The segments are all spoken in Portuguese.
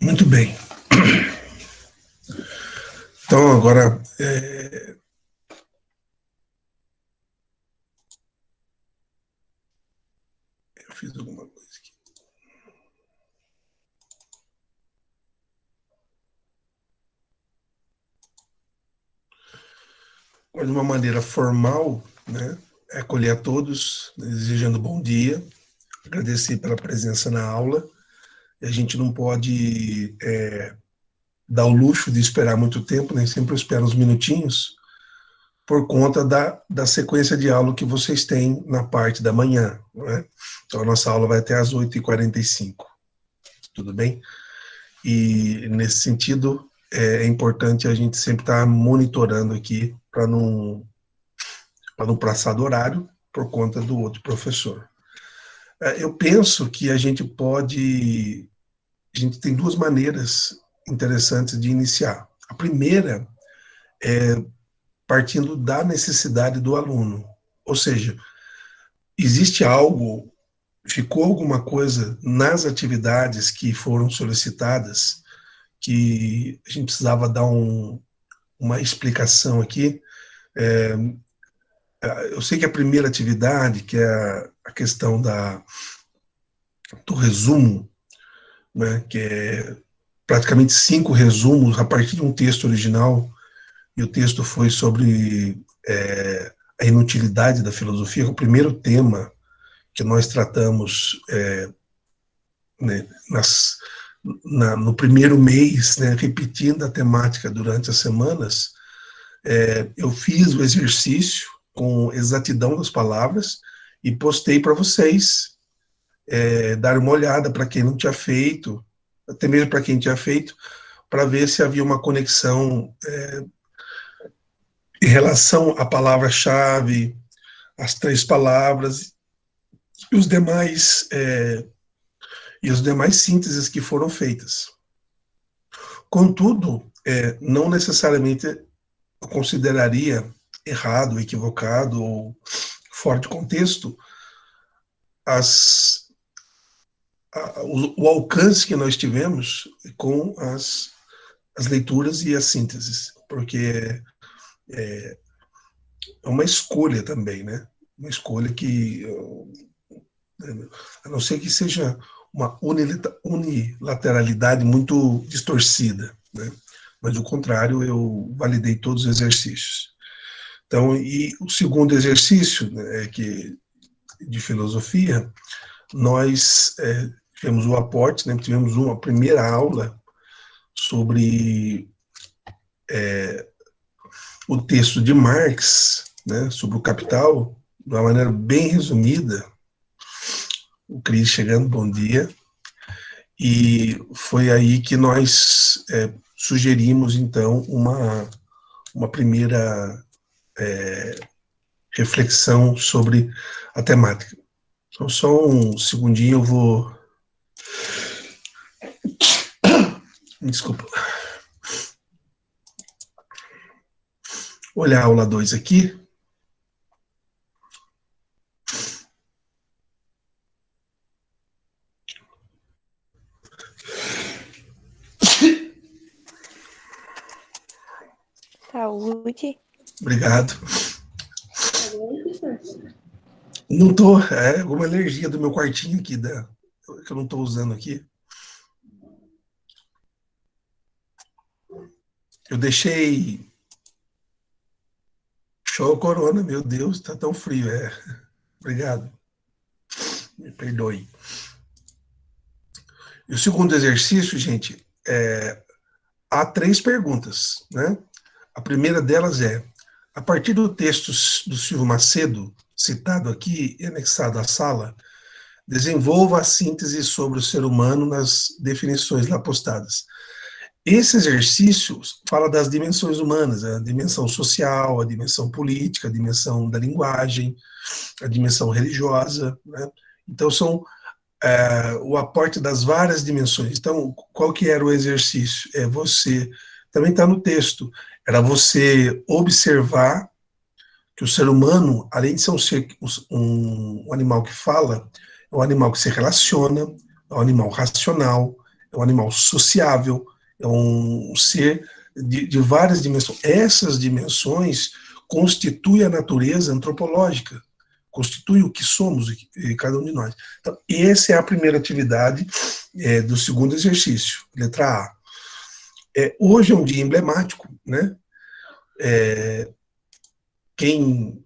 Muito bem. Então, agora, eu fiz alguma coisa aqui. De uma maneira formal, né, acolher a todos, desejando bom dia, agradecer pela presença na aula. A gente não pode dar o luxo de esperar muito tempo, nem sempre eu espero uns minutinhos, por conta da sequência de aula que vocês têm na parte da manhã. Não é? Então, a nossa aula vai até às 8h45. Tudo bem? E, nesse sentido, é importante a gente sempre estar monitorando aqui para não passar do horário por conta do outro professor. Eu penso que a gente tem duas maneiras interessantes de iniciar. A primeira é partindo da necessidade do aluno, ou seja, existe algo, ficou alguma coisa nas atividades que foram solicitadas que a gente precisava dar uma explicação aqui. Eu sei que a primeira atividade, que é a questão do resumo, né, que é praticamente 5 resumos a partir de um texto original, e o texto foi sobre a inutilidade da filosofia, o primeiro tema que nós tratamos né, no primeiro mês, né, repetindo a temática durante as semanas. Eu fiz o exercício com exatidão das palavras e postei para vocês dar uma olhada para quem não tinha feito, até mesmo para quem tinha feito, para ver se havia uma conexão em relação à palavra-chave, as 3 palavras e os demais sínteses que foram feitas. Contudo, não necessariamente eu consideraria errado, equivocado ou fora de contexto o alcance que nós tivemos com as leituras e as sínteses, porque é uma escolha também, né? Uma escolha que, a não ser que seja uma unilateralidade muito distorcida, né? Mas, do contrário, eu validei todos os exercícios. Então, e o segundo exercício, né, de filosofia, nós tivemos o aporte, né, tivemos uma primeira aula sobre o texto de Marx, né, sobre o Capital, de uma maneira bem resumida. O Cris chegando, bom dia. E foi aí que nós sugerimos, então, uma primeira reflexão sobre a temática. Então, só um segundinho, eu vou... Desculpa. Olhar a aula 2 aqui. Saúde. Obrigado. Não tô, alguma alergia do meu quartinho aqui, que eu não estou usando aqui. Eu deixei... Show corona, meu Deus, tá tão frio, Obrigado. Me perdoe. E o segundo exercício, gente, há 3 perguntas, né? A primeira delas é, a partir do texto do Silvio Macedo, citado aqui e anexado à sala, desenvolva a síntese sobre o ser humano nas definições lá postadas. Esse exercício fala das dimensões humanas, a dimensão social, a dimensão política, a dimensão da linguagem, a dimensão religiosa, né? Então, são o aporte das várias dimensões. Então, qual que era o exercício? Também está no texto, era você observar que o ser humano, além de ser um animal que fala, é um animal que se relaciona, é um animal racional, é um animal sociável, é um ser de várias dimensões. Essas dimensões constituem a natureza antropológica, constitui o que somos, cada um de nós. Então, essa é a primeira atividade do segundo exercício, letra A. Hoje é um dia emblemático, né? Quem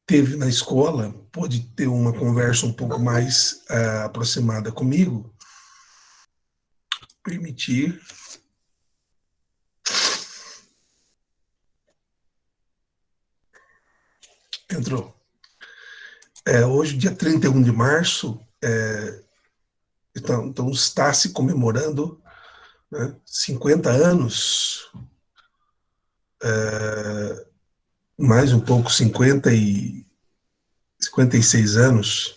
teve na escola pôde ter uma conversa um pouco mais aproximada comigo, permitir. Entrou. Hoje, dia 31 de março, então está se comemorando, né, 50 anos, mais um pouco, 56 anos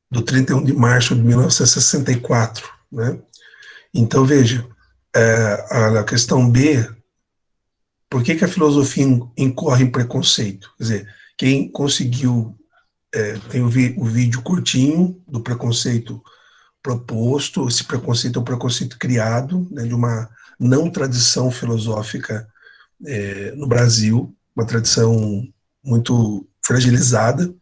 do 31 de março de 1964. Né? Então, veja, a questão B, por que a filosofia incorre em preconceito? Quer dizer, quem conseguiu, tem o vídeo curtinho do preconceito proposto, esse preconceito é um preconceito criado, né, de uma não tradição filosófica no Brasil, uma tradição muito fragilizada,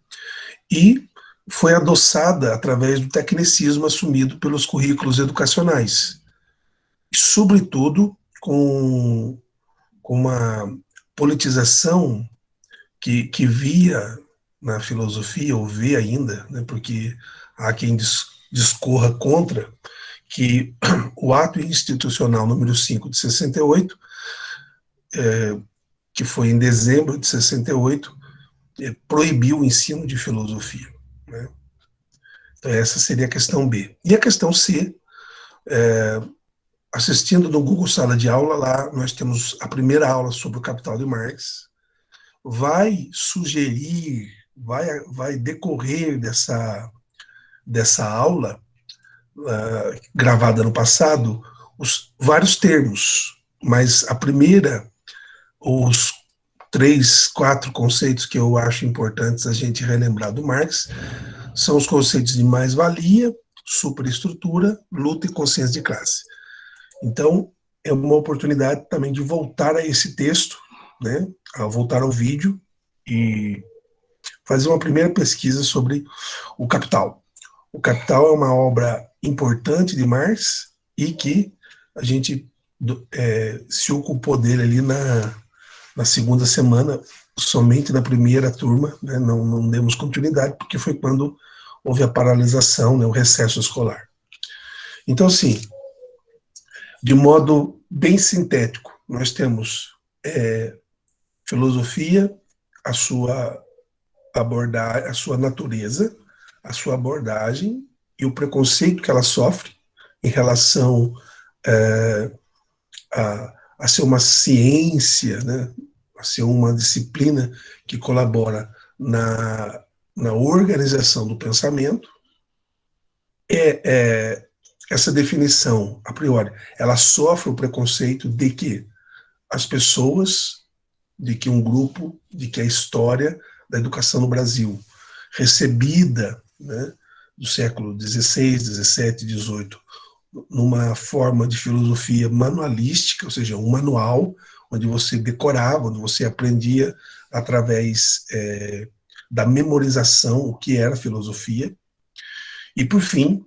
e foi adoçada através do tecnicismo assumido pelos currículos educacionais, e, sobretudo, com uma politização que via na filosofia, ou vê ainda, né, porque há quem discorra contra, que o ato institucional número 5 de 68, que foi em dezembro de 68, proibiu o ensino de filosofia. Né? Então essa seria a questão B. E a questão C, assistindo no Google Sala de Aula, lá nós temos a primeira aula sobre o Capital de Marx, vai sugerir, vai decorrer dessa aula, gravada no passado, vários termos, mas a primeira, os 3, 4 conceitos que eu acho importantes a gente relembrar do Marx, são os conceitos de mais-valia, superestrutura, luta e consciência de classe. Então, é uma oportunidade também de voltar a esse texto, né, a voltar ao vídeo e fazer uma primeira pesquisa sobre o Capital. O Capital é uma obra importante de Marx e que a gente se ocupou dele ali na segunda semana, somente na primeira turma, né, não demos continuidade, porque foi quando houve a paralisação, né, o recesso escolar. Então, assim, de modo bem sintético, nós temos filosofia, a sua natureza, a sua abordagem e o preconceito que ela sofre em relação a ser uma ciência, né, a ser uma disciplina que colabora na organização do pensamento. Essa definição, a priori, ela sofre o preconceito de que as pessoas, de que um grupo, de que a história da educação no Brasil, recebida, né, do século XVI, XVII, XVIII, numa forma de filosofia manualística, ou seja, um manual onde você decorava, onde você aprendia através da memorização o que era filosofia. E, por fim,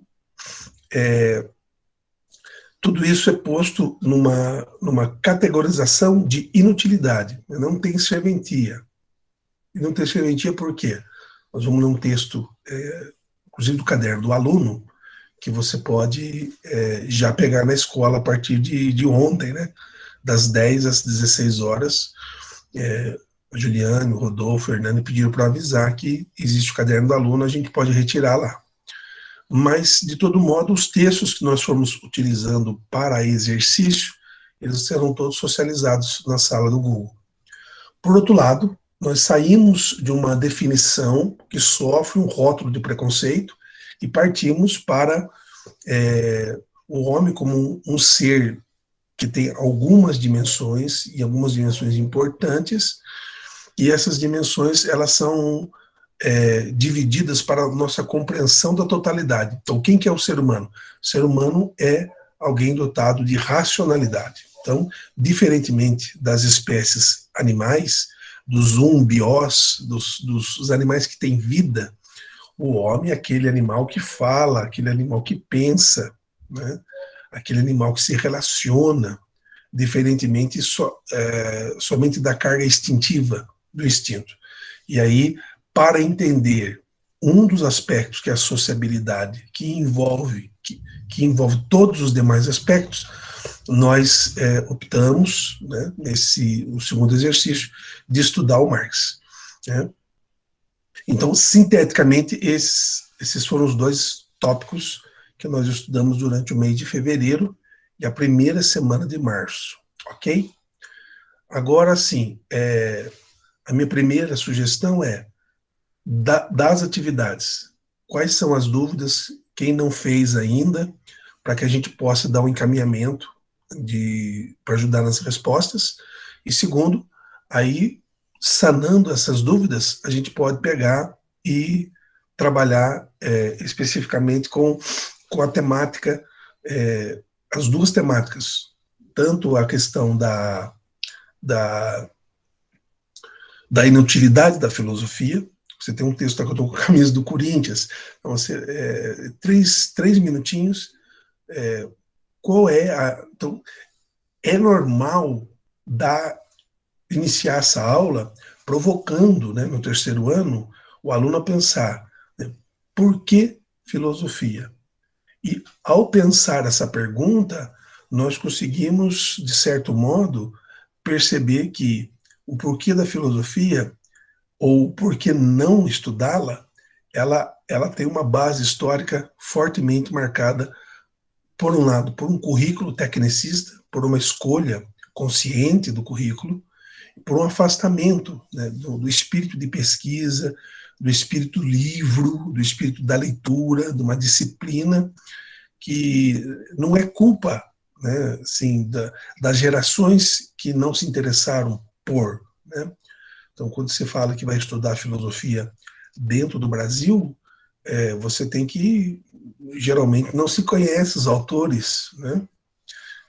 tudo isso é posto numa categorização de inutilidade. Não tem serventia. E não tem serventia por quê? Nós vamos ler um texto, inclusive do caderno do aluno, que você pode já pegar na escola a partir de ontem, né? Das 10 às 16 horas. A Juliane, o Rodolfo, o Hernani pediram para avisar que existe o caderno do aluno, a gente pode retirar lá. Mas, de todo modo, os textos que nós formos utilizando para exercício, eles serão todos socializados na sala do Google. Por outro lado, nós saímos de uma definição que sofre um rótulo de preconceito e partimos para o homem como um ser que tem algumas dimensões, e algumas dimensões importantes, e essas dimensões, elas são divididas para a nossa compreensão da totalidade. Então, quem que é o ser humano? O ser humano é alguém dotado de racionalidade. Então, diferentemente das espécies animais, dos zumbiós, dos animais que têm vida, o homem é aquele animal que fala, aquele animal que pensa, né? Aquele animal que se relaciona, diferentemente somente da carga instintiva do instinto. E aí, para entender um dos aspectos, que é a sociabilidade, que envolve todos os demais aspectos, nós optamos, né, no segundo exercício, de estudar o Marx. Né? Então, sinteticamente, esses foram os dois tópicos que nós estudamos durante o mês de fevereiro e a primeira semana de março, ok? Agora, sim, a minha primeira sugestão é das atividades. Quais são as dúvidas? Quem não fez ainda, para que a gente possa dar um encaminhamento para ajudar nas respostas. E segundo, aí, sanando essas dúvidas, a gente pode pegar e trabalhar especificamente com a temática, as duas temáticas, tanto a questão da, da inutilidade da filosofia. Você tem um texto que eu estou com a camisa do Corinthians, então, três minutinhos. Então, é normal iniciar essa aula provocando, né, no terceiro ano, o aluno a pensar, né, por que filosofia? E ao pensar essa pergunta, nós conseguimos, de certo modo, perceber que o porquê da filosofia, ou por que não estudá-la, ela tem uma base histórica fortemente marcada, por um lado, por um currículo tecnicista, por uma escolha consciente do currículo, por um afastamento, né, do espírito de pesquisa, do espírito livro, do espírito da leitura, de uma disciplina que não é culpa, né, assim, das gerações que não se interessaram por. Né? Então, quando você fala que vai estudar filosofia dentro do Brasil, você tem que, geralmente, não se conhece os autores, né?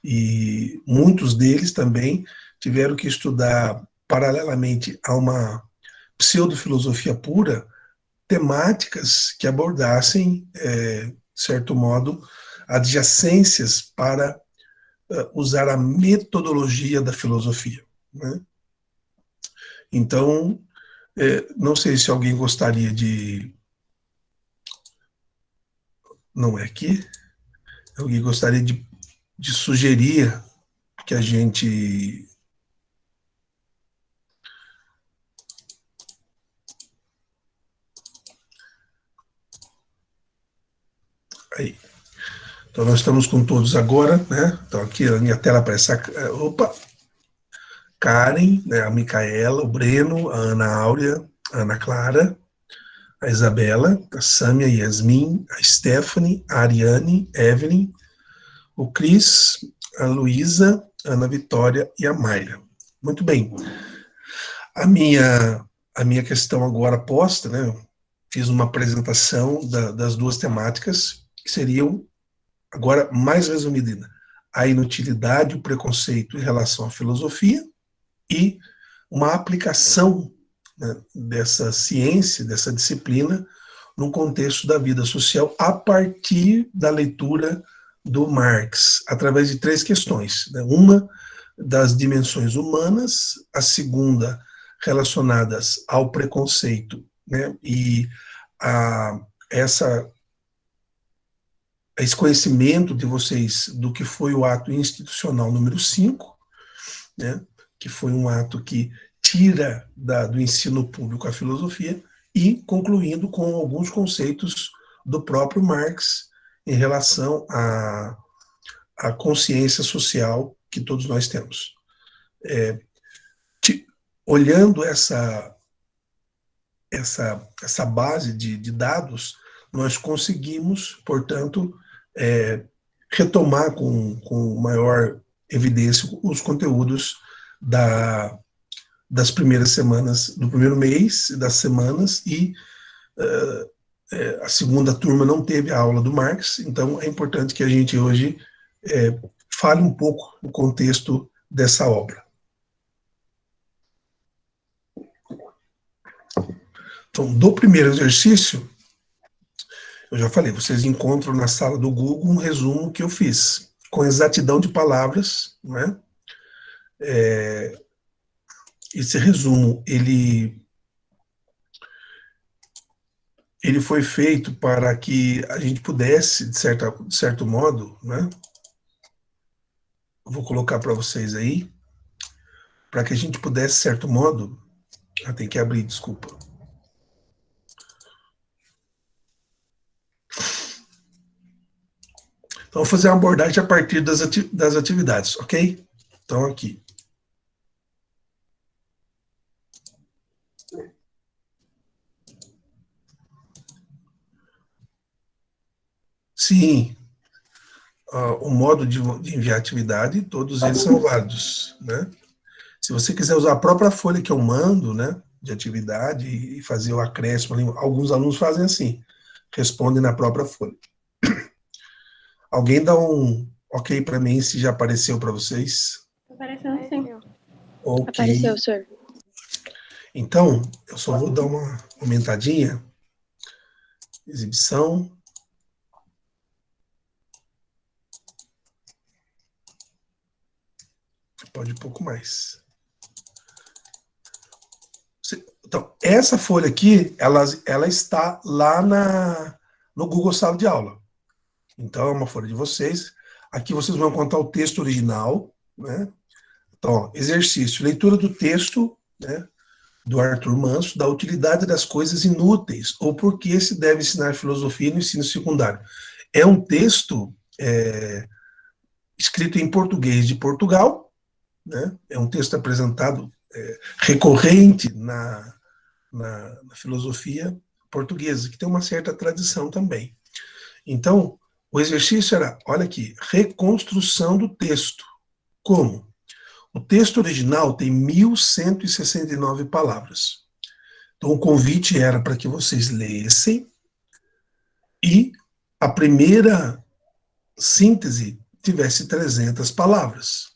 E muitos deles também tiveram que estudar, paralelamente a uma pseudofilosofia pura, temáticas que abordassem, de certo modo, adjacências para usar a metodologia da filosofia. Né? Então, não sei se alguém gostaria de... Não é aqui? Alguém gostaria de sugerir que a gente... Aí. Então, nós estamos com todos agora, né? Então, aqui a minha tela aparece... Opa! Karen, né, a Micaela, o Breno, a Ana Áurea, a Ana Clara, a Isabela, a Sâmia, a Yasmin, a Stephanie, a Ariane, Evelyn, o Cris, a Luísa, a Ana Vitória e a Mayra. Muito bem. A minha questão agora posta, né? Eu fiz uma apresentação das duas temáticas, que seriam, agora mais resumida, a inutilidade e o preconceito em relação à filosofia e uma aplicação, né, dessa ciência, dessa disciplina, no contexto da vida social, a partir da leitura do Marx, através de três questões. Né? Uma, das dimensões humanas, a segunda, relacionadas ao preconceito, né? E a esse conhecimento de vocês do que foi o ato institucional número 5, né? Que foi um ato que tira do ensino público a filosofia, e concluindo com alguns conceitos do próprio Marx em relação à consciência social que todos nós temos. Olhando essa base de dados, nós conseguimos, portanto, retomar com maior evidência os conteúdos das primeiras semanas, do primeiro mês, das semanas, e a segunda turma não teve a aula do Marx, então é importante que a gente hoje fale um pouco no contexto dessa obra. Então, do primeiro exercício, eu já falei, vocês encontram na sala do Google um resumo que eu fiz, com exatidão de palavras, não é? Esse resumo, ele foi feito para que a gente pudesse, de certo modo, né? Eu vou colocar para vocês aí, para que a gente pudesse, de certo modo, tem que abrir, desculpa. Então, vou fazer uma abordagem a partir das atividades, ok? Então, aqui. Sim, o modo de enviar atividade, todos eles são válidos, né? Se você quiser usar a própria folha que eu mando, né, de atividade e fazer o acréscimo, alguns alunos fazem assim, respondem na própria folha. Alguém dá um ok para mim se já apareceu para vocês? Apareceu sim. Ok. Apareceu, senhor. Então, eu só vou dar uma aumentadinha. Exibição. Pode um pouco mais. Então, essa folha aqui, ela está lá no Google Sala de Aula. Então, é uma folha de vocês. Aqui vocês vão encontrar o texto original, né? Então, ó, exercício, leitura do texto, né, do Arthur Manso, da utilidade das coisas inúteis, ou por que se deve ensinar filosofia no ensino secundário. É um texto escrito em português de Portugal, né? É um texto apresentado recorrente na filosofia portuguesa, que tem uma certa tradição também. Então, o exercício era, olha aqui, reconstrução do texto. Como? O texto original tem 1.169 palavras. Então, o convite era para que vocês lessem e a primeira síntese tivesse 300 palavras.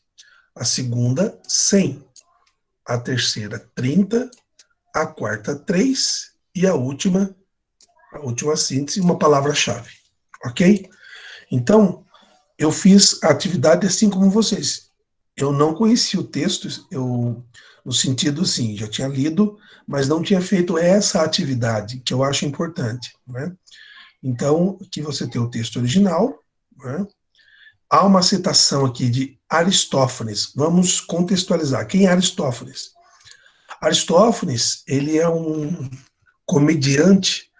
A segunda, 100. A terceira, 30. A quarta, 3. E a última síntese, uma palavra-chave. Ok? Então, eu fiz a atividade assim como vocês. Eu não conhecia o texto, no sentido assim, já tinha lido, mas não tinha feito essa atividade, que eu acho importante, né? Então, aqui você tem o texto original, né? Há uma citação aqui de Aristófanes. Vamos contextualizar. Quem é Aristófanes? Aristófanes, ele é um comediante.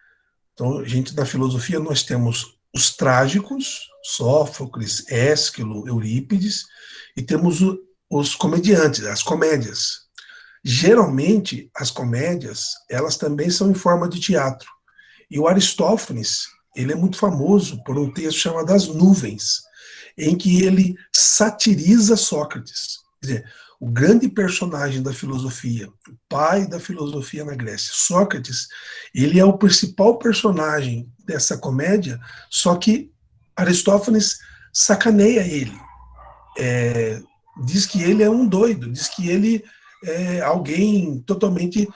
Então, a gente, na filosofia, nós temos os trágicos, Sófocles, Ésquilo, Eurípides, e temos os comediantes, as comédias. Geralmente, as comédias, elas também são em forma de teatro. E o Aristófanes, ele é muito famoso por um texto chamado As Nuvens, em que ele satiriza Sócrates. Quer dizer, o grande personagem da filosofia, o pai da filosofia na Grécia, Sócrates, ele é o principal personagem dessa comédia, só que Aristófanes sacaneia ele. Diz que ele é um doido, diz que ele é alguém totalmente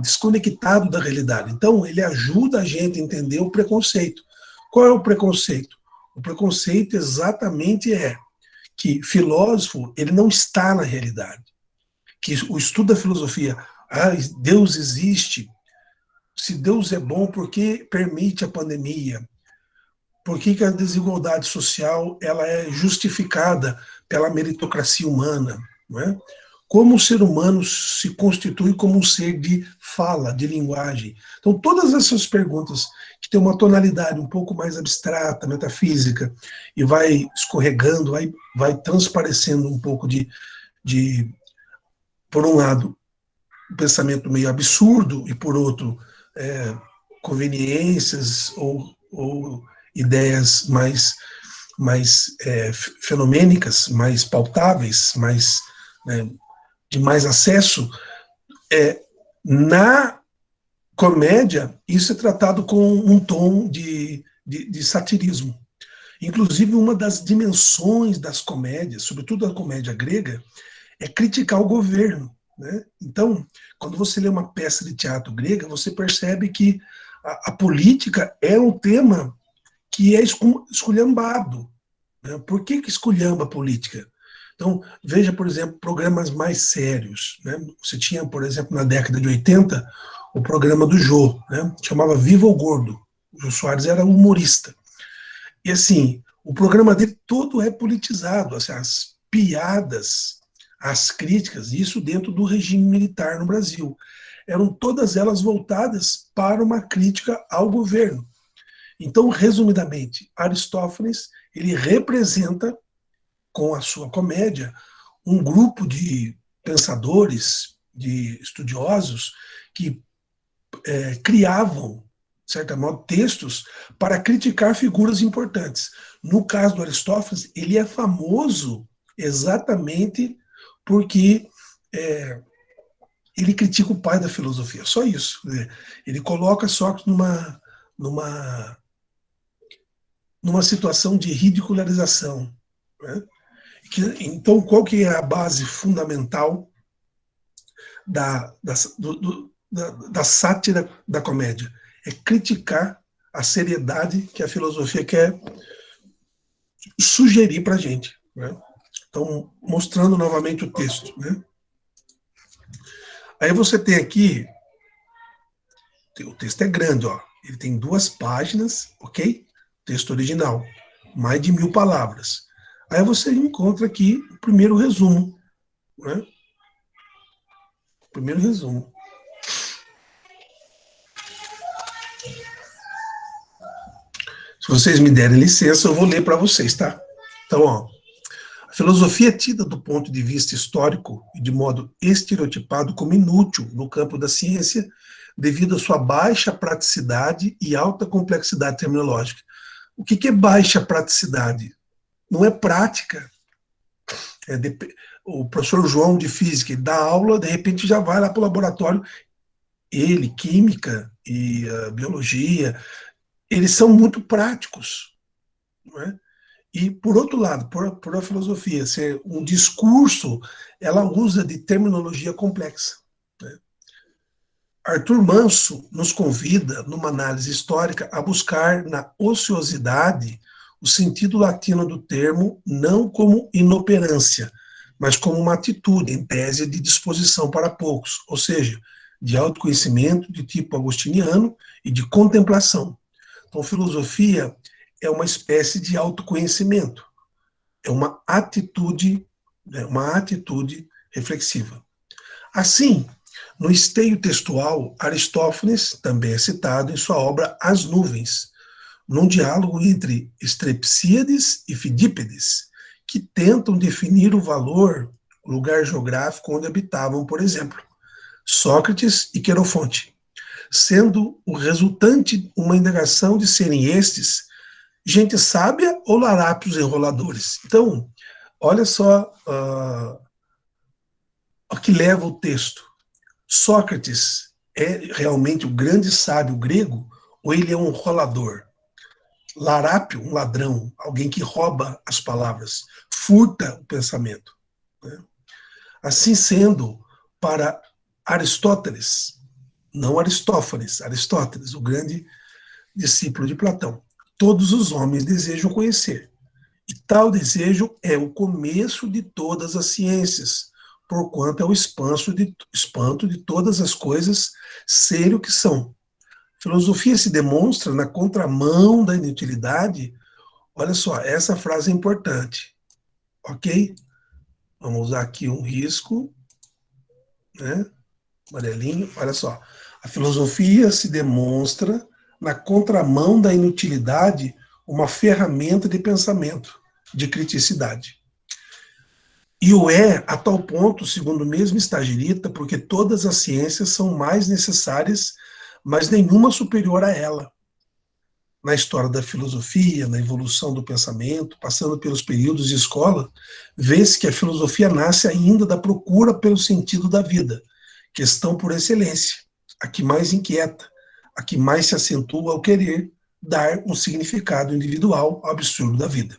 desconectado da realidade. Então, ele ajuda a gente a entender o preconceito. Qual é o preconceito? O preconceito exatamente é que filósofo, ele não está na realidade. Que o estudo da filosofia, Deus existe, se Deus é bom, por que permite a pandemia? Por que a desigualdade social ela é justificada pela meritocracia humana? Não é? Como o ser humano se constitui como um ser de fala, de linguagem? Então, todas essas perguntas que têm uma tonalidade um pouco mais abstrata, metafísica, e vai escorregando, vai transparecendo um pouco de por um lado, um pensamento meio absurdo, e por outro, conveniências ou ideias mais fenomênicas, mais pautáveis, de mais acesso, na comédia, isso é tratado com um tom de satirismo. Inclusive, uma das dimensões das comédias, sobretudo a comédia grega, é criticar o governo, né? Então, quando você lê uma peça de teatro grega, você percebe que a política é um tema que é esculhambado, né? Por que esculhamba a política? Então, veja, por exemplo, programas mais sérios, né? Você tinha, por exemplo, na década de 80, o programa do Jô, né? Chamava Viva o Gordo. O Jô Soares era humorista. E assim, o programa dele todo é politizado, assim, as piadas, as críticas, isso dentro do regime militar no Brasil. Eram todas elas voltadas para uma crítica ao governo. Então, resumidamente, Aristófanes, ele representa, com a sua comédia, um grupo de pensadores, de estudiosos, que criavam, de certa modo, textos para criticar figuras importantes. No caso do Aristófanes, ele é famoso exatamente porque ele critica o pai da filosofia, só isso. Ele coloca Sócrates numa, numa situação de ridicularização, né? Então, qual que é a base fundamental da sátira da comédia? É criticar a seriedade que a filosofia quer sugerir para a gente, né? Então, mostrando novamente o texto, né? Aí você tem aqui, o texto é grande, ó. Ele tem 2 páginas, ok? Texto original, mais de 1000 palavras. Aí você encontra aqui o primeiro resumo, né? O primeiro resumo. Se vocês me derem licença, eu vou ler para vocês, tá? Então, ó, a filosofia é tida do ponto de vista histórico e de modo estereotipado como inútil no campo da ciência devido à sua baixa praticidade e alta complexidade terminológica. O que é baixa praticidade? Não é prática. O professor João de Física ele dá aula, de repente já vai lá para o laboratório, ele, Química e Biologia, eles são muito práticos, não é? E, por outro lado, por a filosofia ser um discurso, ela usa de terminologia complexa, né? Arthur Manso nos convida, numa análise histórica, a buscar na ociosidade o sentido latino do termo não como inoperância, mas como uma atitude, em tese, de disposição para poucos, ou seja, de autoconhecimento de tipo agostiniano e de contemplação. Então, filosofia é uma espécie de autoconhecimento, é uma atitude reflexiva. Assim, no esteio textual, Aristófanes também é citado em sua obra As Nuvens, num diálogo entre Estrepsíades e Fidípedes, que tentam definir o valor, o lugar geográfico onde habitavam, por exemplo, Sócrates e Querofonte, sendo o resultante uma indagação de serem estes gente sábia ou larápios enroladores. Então, olha só o que leva o texto. Sócrates é realmente o grande sábio grego ou ele é um rolador? Larápio, um ladrão, alguém que rouba as palavras, furta o pensamento, né? Assim sendo, para Aristóteles, não Aristófanes, Aristóteles, o grande discípulo de Platão, todos os homens desejam conhecer. E tal desejo é o começo de todas as ciências, porquanto é o espanto de todas as coisas serem o que são. Filosofia se demonstra na contramão da inutilidade. Olha só, essa frase é importante, ok? Vamos usar aqui um risco, né? Amarelinho, olha só. A filosofia se demonstra na contramão da inutilidade uma ferramenta de pensamento, de criticidade. E o é a tal ponto, segundo o mesmo Stagirita, porque todas as ciências são mais necessárias, mas nenhuma superior a ela. Na história da filosofia, na evolução do pensamento, passando pelos períodos de escola, vê-se que a filosofia nasce ainda da procura pelo sentido da vida, questão por excelência. a que mais inquieta, a que mais se acentua ao querer dar um significado individual ao absurdo da vida.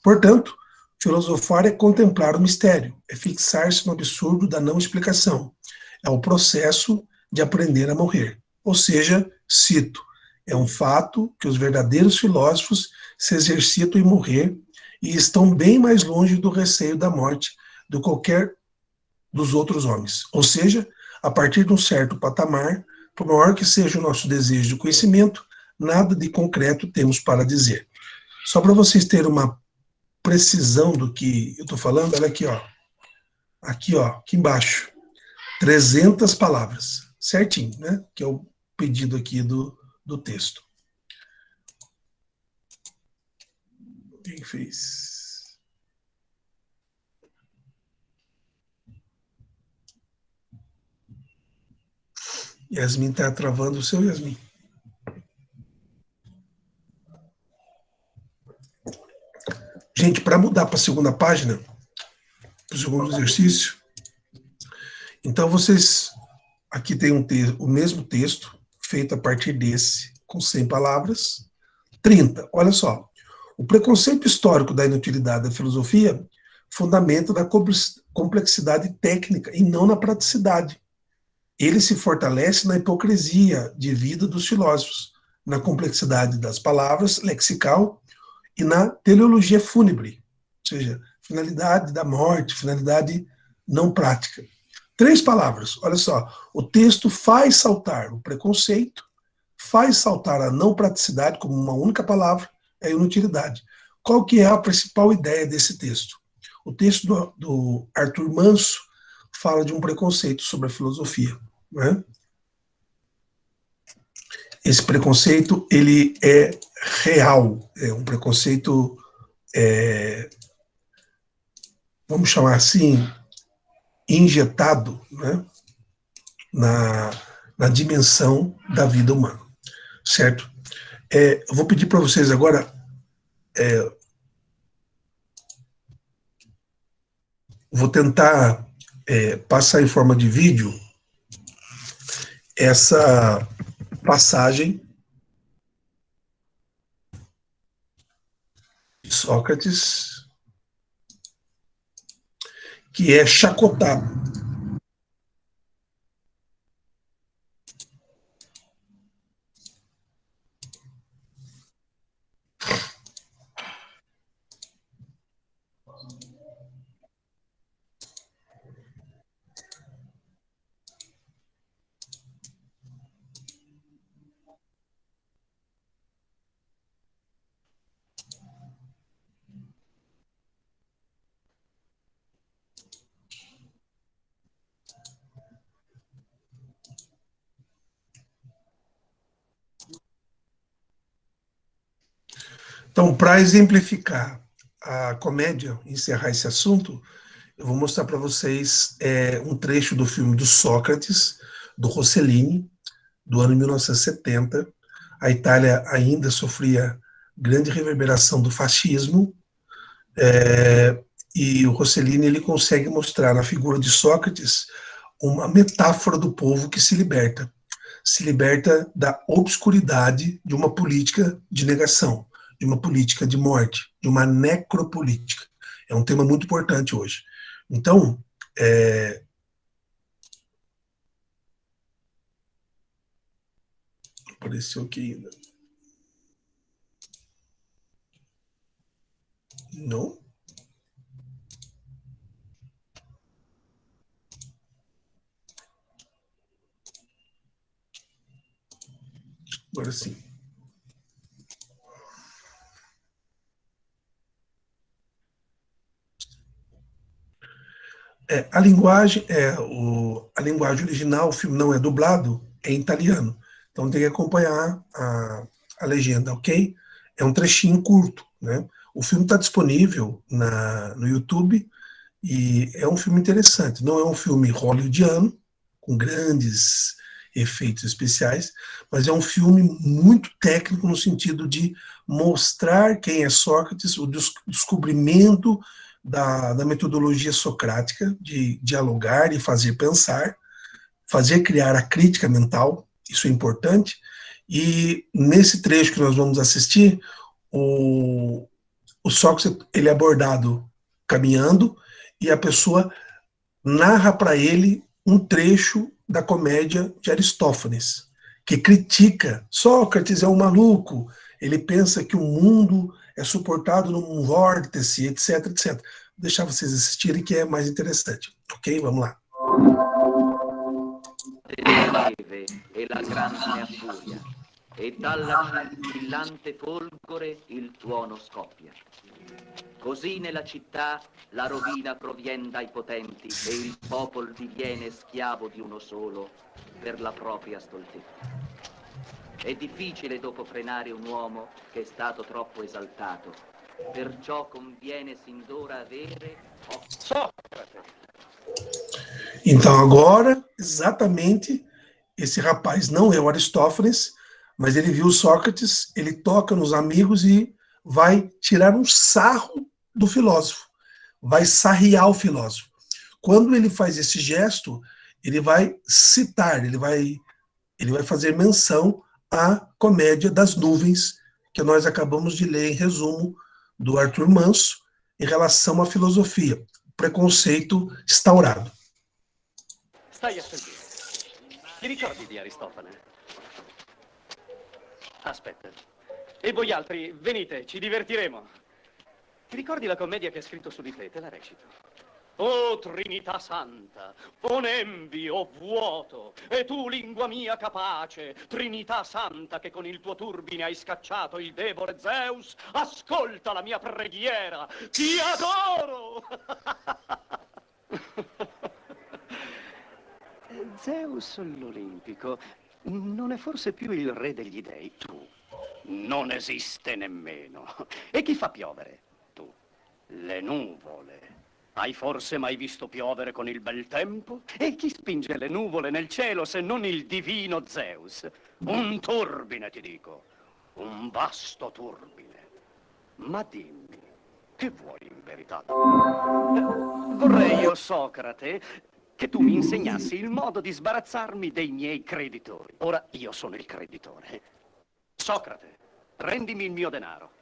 Portanto, filosofar é contemplar o mistério, é fixar-se no absurdo da não explicação, é o processo de aprender a morrer. Ou seja, cito, é um fato que os verdadeiros filósofos se exercitam em morrer e estão bem mais longe do receio da morte do que qualquer dos outros homens. Ou seja, a partir de um certo patamar, por maior que seja o nosso desejo de conhecimento, nada de concreto temos para dizer. Só para vocês terem uma precisão do que eu estou falando, olha aqui, ó. Aqui, ó, aqui embaixo. 300 palavras. Certinho, né? Que é o pedido aqui do texto. Quem fez? Yasmin está travando o seu, Yasmin. Gente, para mudar para a segunda página, para o segundo exercício, então vocês, aqui tem o mesmo texto, feito a partir desse, com 100 palavras, 30, olha só. O preconceito histórico da inutilidade da filosofia fundamenta da complexidade técnica e não na praticidade. Ele se fortalece na hipocrisia de vida dos filósofos, na complexidade das palavras, lexical, e na teleologia fúnebre, ou seja, finalidade da morte, finalidade não prática. 3 palavras, olha só, o texto faz saltar o preconceito, faz saltar a não praticidade como uma única palavra, é a inutilidade. Qual que é a principal ideia desse texto? O texto do Arthur Manso fala de um preconceito sobre a filosofia, né? Esse preconceito, ele é real, é um preconceito, vamos chamar assim, injetado, né, na dimensão da vida humana, certo? Eu vou pedir para vocês agora, vou tentar passar em forma de vídeo essa passagem de Sócrates, que é chacotado. Então, para exemplificar a comédia, encerrar esse assunto, eu vou mostrar para vocês um trecho do filme do Sócrates, do Rossellini, do ano 1970. A Itália ainda sofria grande reverberação do fascismo, e o Rossellini ele consegue mostrar na figura de Sócrates uma metáfora do povo que se liberta da obscuridade de uma política de negação, de uma política de morte, de uma necropolítica. É um tema muito importante hoje. Então, apareceu aqui ainda. Não? Agora sim. A linguagem original, o filme não é dublado, é em italiano. Então tem que acompanhar a legenda, ok? É um trechinho curto, né? O filme está disponível no YouTube e é um filme interessante. Não é um filme hollywoodiano, com grandes efeitos especiais, mas é um filme muito técnico no sentido de mostrar quem é Sócrates, o descobrimento da metodologia socrática de dialogar e fazer pensar, fazer criar a crítica mental, isso é importante, e nesse trecho que nós vamos assistir, o Sócrates ele é abordado caminhando, e a pessoa narra para ele um trecho da comédia de Aristófanes, que critica Sócrates é um maluco, ele pensa que o mundo é suportado num vórtice, etc, etc. Vou deixar vocês assistirem que é mais interessante. Ok? Vamos lá. Della neve e la grande affuria, e dalla scintillante folgore il tuono scoppia. Così nella città la rovina provien dai potenti e il popol diviene schiavo di uno solo per la propria stoltezza. È difficile dopo frenare un uomo che è stato troppo esaltato, perciò conviene sin d'ora avere Socrate. Então agora, exatamente, esse rapaz não é o Aristófanes, mas ele viu Sócrates, ele toca nos amigos e vai tirar um sarro do filósofo, vai sarriar o filósofo. Quando ele faz esse gesto, ele vai citar, ele vai fazer menção à comédia das nuvens, que nós acabamos de ler em resumo do Arthur Manso, em relação à filosofia, preconceito instaurado. Stai a sentire. Ti ricordi di Aristofane? Aspetta. E voi altri, venite, ci divertiremo. Ti ricordi la commedia che ha scritto su di te? Te la recito. O Trinità Santa, o nembi, o vuoto, e tu, lingua mia capace, Trinità Santa, che con il tuo turbine hai scacciato il debole Zeus, ascolta la mia preghiera, ti adoro! Zeus l'Olimpico non è forse più il re degli dei? Tu non esiste nemmeno. E chi fa piovere? Tu. Le nuvole. Hai forse mai visto piovere con il bel tempo? E chi spinge le nuvole nel cielo se non il divino Zeus? Un turbine, ti dico. Un vasto turbine. Ma dimmi, che vuoi in verità? Vorrei io, Socrate, che tu mi insegnassi il modo di sbarazzarmi dei miei creditori. Ora io sono il creditore. Socrate, rendimi il mio denaro.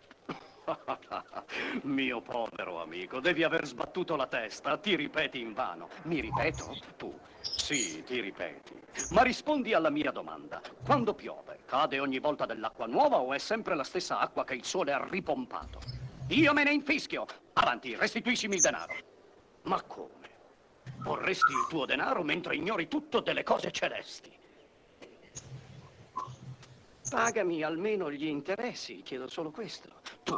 Mio povero amico, devi aver sbattuto la testa. Ti ripeti invano. Mi ripeto? Tu? Sì, ti ripeti. Ma rispondi alla mia domanda. Quando piove, cade ogni volta dell'acqua nuova o è sempre la stessa acqua che il sole ha ripompato? Io me ne infischio. Avanti, restituiscimi il denaro. Ma come? Vorresti il tuo denaro mentre ignori tutto delle cose celesti. Pagami almeno gli interessi, chiedo solo questo. Tu,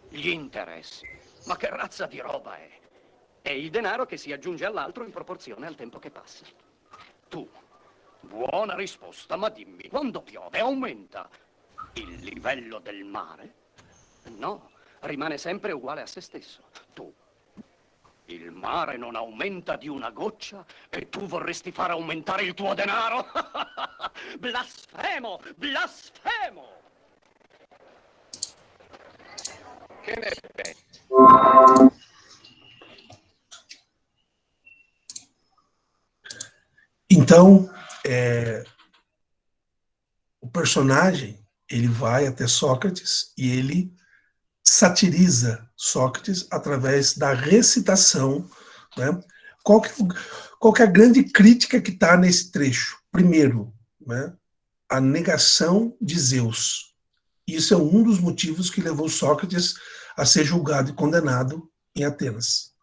gli interessi. Ma che razza di roba è? È il denaro che si aggiunge all'altro in proporzione al tempo che passa. Tu, buona risposta, ma dimmi, quando piove aumenta il livello del mare? No, rimane sempre uguale a se stesso. Tu, il mare non aumenta di una goccia e tu vorresti far aumentare il tuo denaro? Blasfemo! Blasfemo! Che ne pensi? Então, o personagem, ele vai até Sócrates e ele satiriza Sócrates através da recitação, né? Qual que é a grande crítica que está nesse trecho? Primeiro, né, a negação de Zeus. Isso é um dos motivos que levou Sócrates a ser julgado e condenado em Atenas.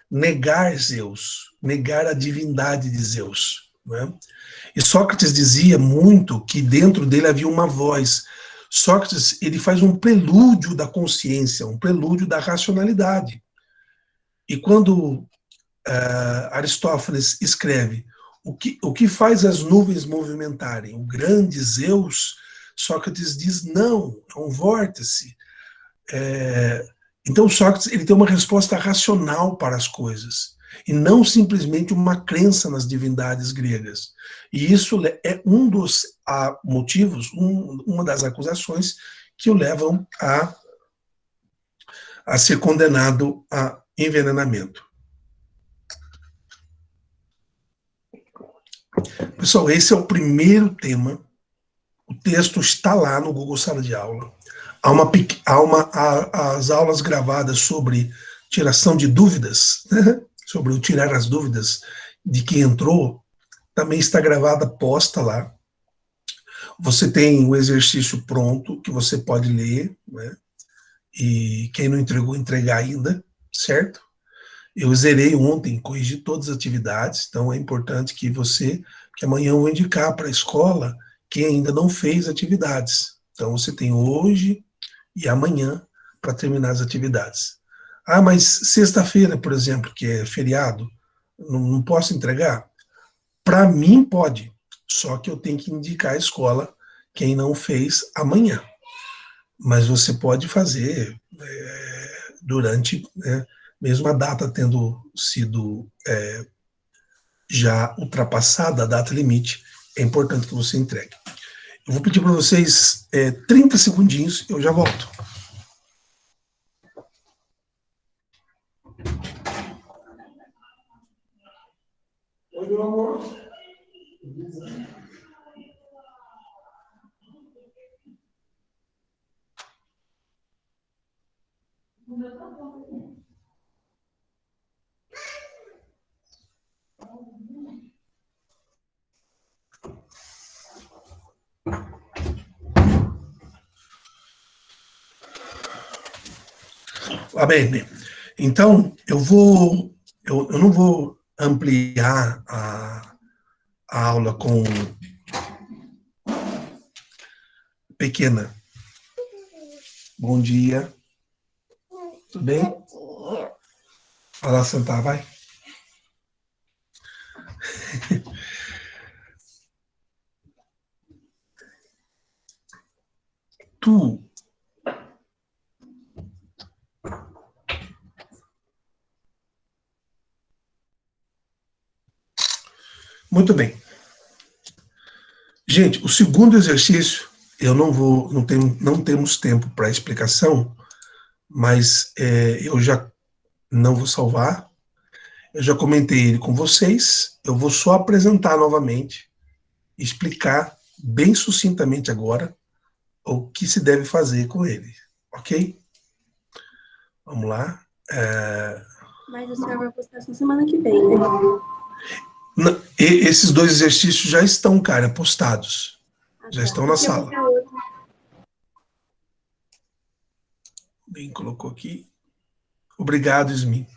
Negar Zeus, negar a divindade de Zeus, né? E Sócrates dizia muito que dentro dele havia uma voz. Sócrates, ele faz um prelúdio da consciência, um prelúdio da racionalidade. E quando Aristófanes escreve o que faz as nuvens movimentarem? O grande Zeus, Sócrates diz, não, é um vórtice. Então Sócrates ele tem uma resposta racional para as coisas, e não simplesmente uma crença nas divindades gregas. E isso é um dos motivos, uma das acusações que o levam a ser condenado a envenenamento. Pessoal, esse é o primeiro tema. O texto está lá no Google Sala de Aula. Há as aulas gravadas sobre tiração de dúvidas, né? Sobre o tirar as dúvidas de quem entrou, também está gravada, posta lá. Você tem o exercício pronto, que você pode ler, né? E quem não entregou, entregar ainda, certo? Eu zerei ontem, corrigi todas as atividades, então é importante que amanhã eu vou indicar para a escola quem ainda não fez atividades. Então você tem hoje e amanhã para terminar as atividades. Ah, mas sexta-feira, por exemplo, que é feriado, não posso entregar? Para mim, pode, só que eu tenho que indicar à escola quem não fez amanhã. Mas você pode fazer durante, né, mesmo a data tendo sido já ultrapassada, a data limite, é importante que você entregue. Eu vou pedir para vocês 30 segundinhos, eu já volto. Oi, meu amor. Va bene. Então, eu não vou ampliar a aula com pequena. Bom dia. Tudo bem? Vai lá sentar, vai. Tu. Muito bem. Gente, o segundo exercício, eu não temos tempo para explicação, mas eu já não vou salvar. Eu já comentei ele com vocês. Eu vou só apresentar novamente, explicar bem sucintamente agora o que se deve fazer com ele, ok? Vamos lá. Mas o senhor vai postar só semana que vem, né? Esses dois exercícios já estão, cara, postados. Já estão na Porque eu vou sala. ter outro. Bem, colocou aqui. Obrigado, Ismi.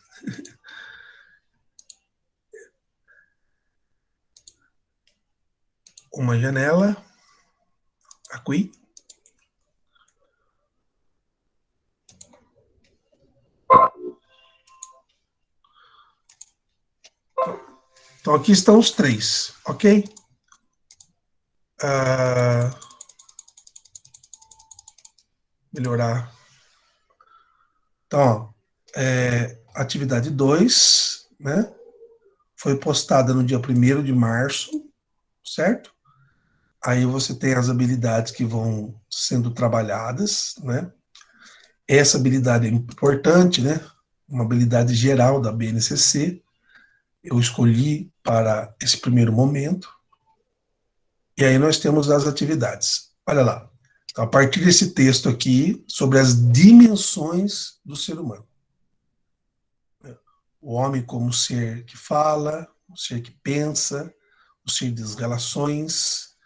Uma janela. Aqui. Então, aqui estão os três, ok? Melhorar. Então, ó, atividade 2, né? Foi postada no dia 1º de março, certo? Aí você tem as habilidades que vão sendo trabalhadas, né? Essa habilidade é importante, né? Uma habilidade geral da BNCC. Eu escolhi para esse primeiro momento. E aí nós temos as atividades. Olha lá. Então, a partir desse texto aqui, sobre as dimensões do ser humano. O homem como ser que fala, o ser que pensa, o ser das relações,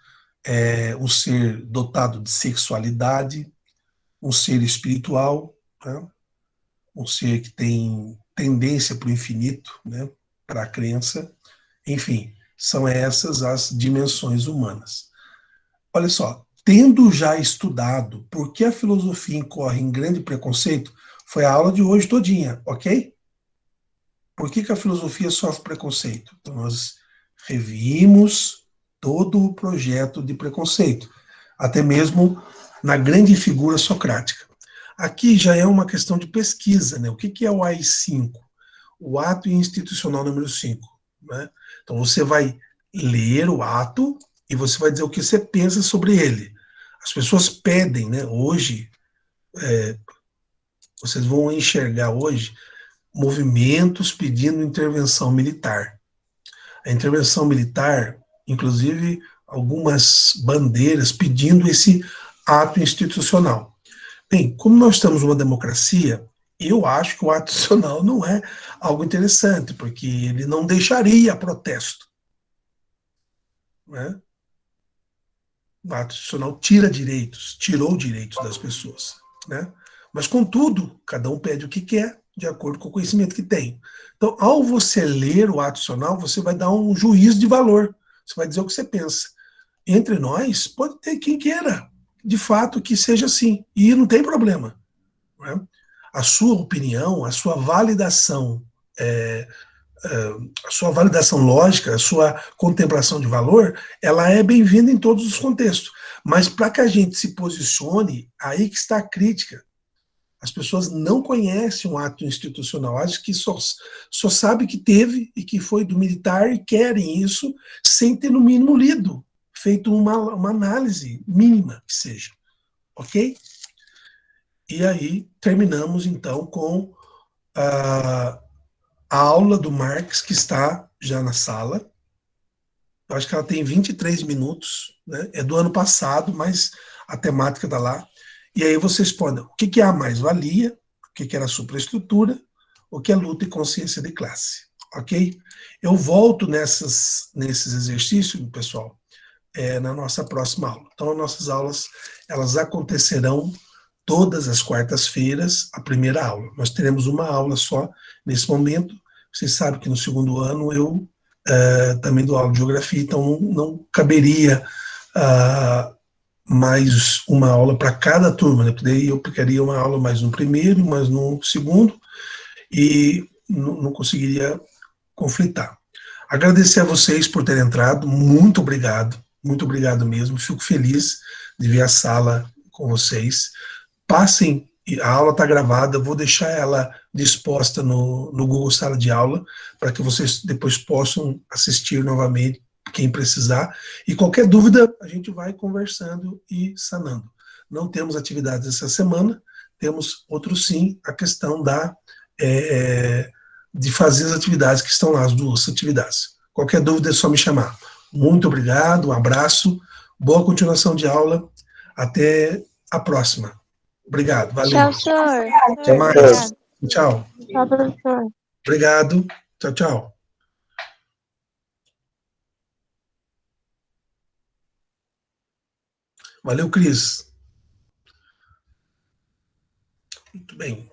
um ser dotado de sexualidade, um ser espiritual, né? Um ser que tem tendência para o infinito, né? Para a crença. Enfim, são essas as dimensões humanas. Olha só, tendo já estudado por que a filosofia incorre em grande preconceito, foi a aula de hoje todinha, ok? Por que a filosofia sofre preconceito? Então, nós revimos todo o projeto de preconceito, até mesmo na grande figura socrática. Aqui já é uma questão de pesquisa, né? O que é o AI-5? O ato institucional número 5. Né? Então, você vai ler o ato e você vai dizer o que você pensa sobre ele. As pessoas pedem, né? Hoje, vocês vão enxergar hoje movimentos pedindo intervenção militar. A intervenção militar inclusive algumas bandeiras pedindo esse ato institucional. Bem, como nós estamos numa democracia, eu acho que o ato institucional não é algo interessante, porque ele não deixaria protesto, né? O ato institucional tira direitos, tirou direitos das pessoas, né? Mas, contudo, cada um pede o que quer, de acordo com o conhecimento que tem. Então, ao você ler o ato institucional, você vai dar um juízo de valor, você vai dizer o que você pensa. Entre nós, pode ter quem queira, de fato, que seja assim, e não tem problema, né? A sua opinião, é, a sua validação lógica, a sua contemplação de valor, ela é bem-vinda em todos os contextos. Mas para que a gente se posicione, aí que está a crítica. As pessoas não conhecem um ato institucional, acho que só sabe que teve e que foi do militar e querem isso sem ter, no mínimo, lido, feito uma análise mínima que seja. Ok? E aí terminamos, então, com a aula do Marx, que está já na sala. Eu acho que ela tem 23 minutos, né? É do ano passado, mas a temática está lá. E aí vocês podem, o que é a mais-valia, o que era a superestrutura, o que é luta e consciência de classe, ok? Eu volto nesses exercícios, pessoal, na nossa próxima aula. Então, as nossas aulas, elas acontecerão todas as quartas-feiras, a primeira aula. Nós teremos uma aula só nesse momento. Vocês sabem que no segundo ano eu também dou aula de geografia, então não caberia mais uma aula para cada turma, né? Porque daí eu aplicaria uma aula mais no primeiro, mais no segundo, e não conseguiria conflitar. Agradecer a vocês por terem entrado, muito obrigado mesmo, fico feliz de ver a sala com vocês. Passem, a aula está gravada, vou deixar ela disposta no Google Sala de Aula, para que vocês depois possam assistir novamente, quem precisar. E qualquer dúvida, a gente vai conversando e sanando. Não temos atividades essa semana, temos outro sim, a questão de fazer as atividades que estão lá, as duas atividades. Qualquer dúvida é só me chamar. Muito obrigado, um abraço, boa continuação de aula, até a próxima. Obrigado, valeu. Tchau, senhor. Até mais. Obrigado. Tchau. Tchau, professor. Obrigado. Tchau, tchau. Valeu, Cris. Muito bem.